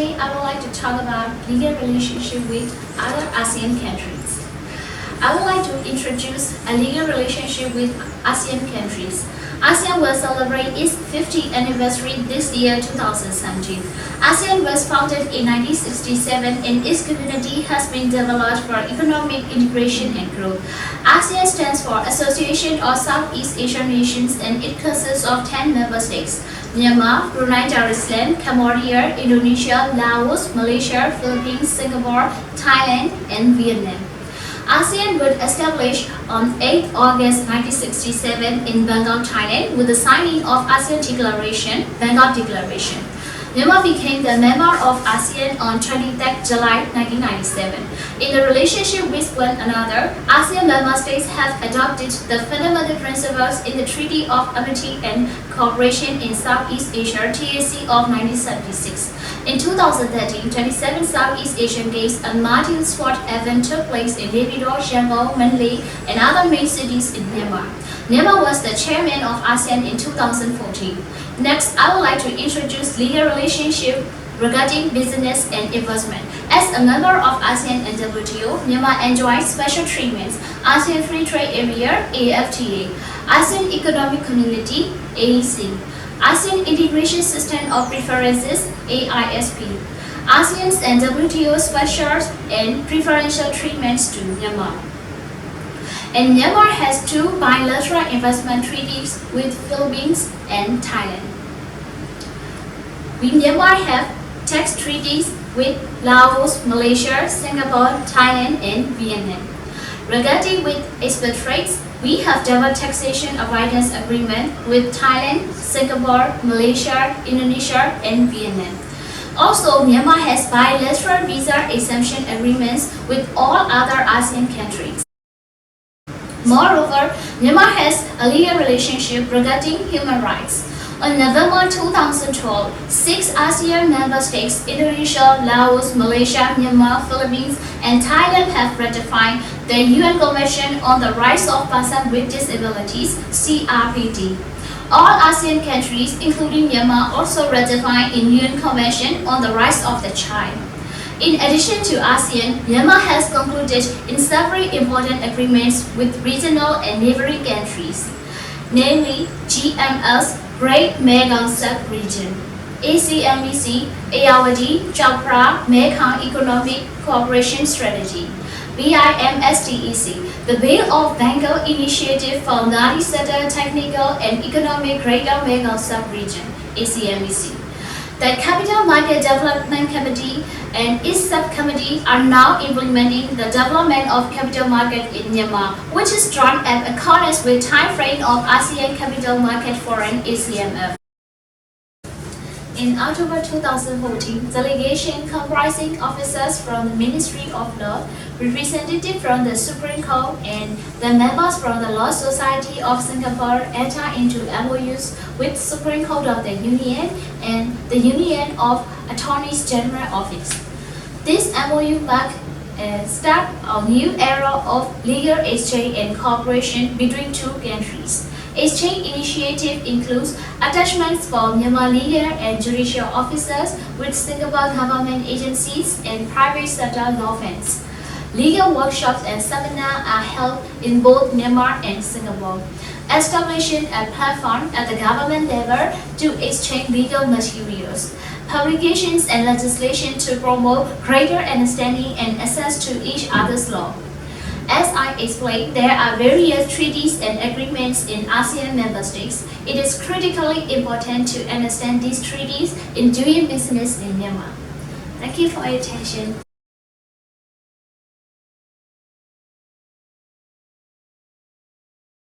today I would like to talk about legal relationship with other ASEAN countries. I would like to introduce a legal relationship with ASEAN countries. ASEAN will celebrate its 50th anniversary this year, 2017. ASEAN was founded in 1967 and its community has been developed for economic integration and growth. ASEAN stands for Association of Southeast Asian Nations and it consists of 10 member states: Myanmar, Brunei Darussalam, Cambodia, Indonesia, Laos, Malaysia, Philippines, Singapore, Thailand, and Vietnam. ASEAN was established on 8 August 1967 in Bangkok, Thailand with the signing of ASEAN Declaration, Bangkok Declaration. Myanmar became the member of ASEAN on 23 July 1997. In the relationship with one another, ASEAN member states have adopted the fundamental principles in the Treaty of Amity and Cooperation in Southeast Asia (TAC) of 1976. In 2013, 27 Southeast Asian Games, a multi-sport event took place in Naypyidaw, Yangon, Mandalay, and other main cities in Myanmar. Myanmar was the chairman of ASEAN in 2014. Next, I would like to introduce legal relationship regarding business and investment. As a member of ASEAN and WTO, Myanmar enjoys special treatments: ASEAN Free Trade Area (AFTA), ASEAN Economic Community (AEC), ASEAN Integration System of Preferences (AISP), ASEAN and WTO special and preferential treatments to Myanmar. And Myanmar has 2 bilateral investment treaties with Philippines and Thailand. Myanmar have tax treaties with Laos, Malaysia, Singapore, Thailand, and Vietnam. Regarding with export trades, we have double taxation avoidance agreement with Thailand, Singapore, Malaysia, Indonesia, and Vietnam. Also, Myanmar has bilateral visa exemption agreements with all other ASEAN countries. Moreover, Myanmar has a legal relationship regarding human rights. On November 2012, 6 ASEAN member states, Indonesia, Laos, Malaysia, Myanmar, Philippines, and Thailand have ratified the UN Convention on the Rights of Persons with Disabilities (CRPD). All ASEAN countries, including Myanmar, also ratified the UN Convention on the Rights of the Child. In addition to ASEAN, Myanmar has concluded in several important agreements with regional and neighboring countries, namely GMS, Great Mekong Sub-Region, ACMEC, Ayeyarwady Chao-Phraya Mekong Economic Cooperation Strategy, BIMSTEC, the Bay of Bengal Initiative for Multi-Sector Technical and Economic Greater Mekong Sub-Region, ACMEC. The Capital Market Development Committee and its subcommittee are now implementing the development of capital market in Myanmar, which is drawn in accordance with time frame of ASEAN Capital Market Forum (ACMF). In October 2014, delegation comprising officers from the Ministry of Law, representatives from the Supreme Court, and the members from the Law Society of Singapore entered into MOUs with Supreme Court of the Union and the Union of Attorneys General Office. This MOU marks a start of a new era of legal exchange and cooperation between 2 countries. Exchange initiative includes attachments for Myanmar legal and judicial officers with Singapore government agencies and private sector law firms. Legal workshops and seminars are held in both Myanmar and Singapore, establishing a platform at the government level to exchange legal materials, publications, and legislation to promote greater understanding and access to each other's law. As I explained, there are various treaties and agreements in ASEAN member states. It is critically important to understand these treaties in doing business in Myanmar. Thank you for your attention.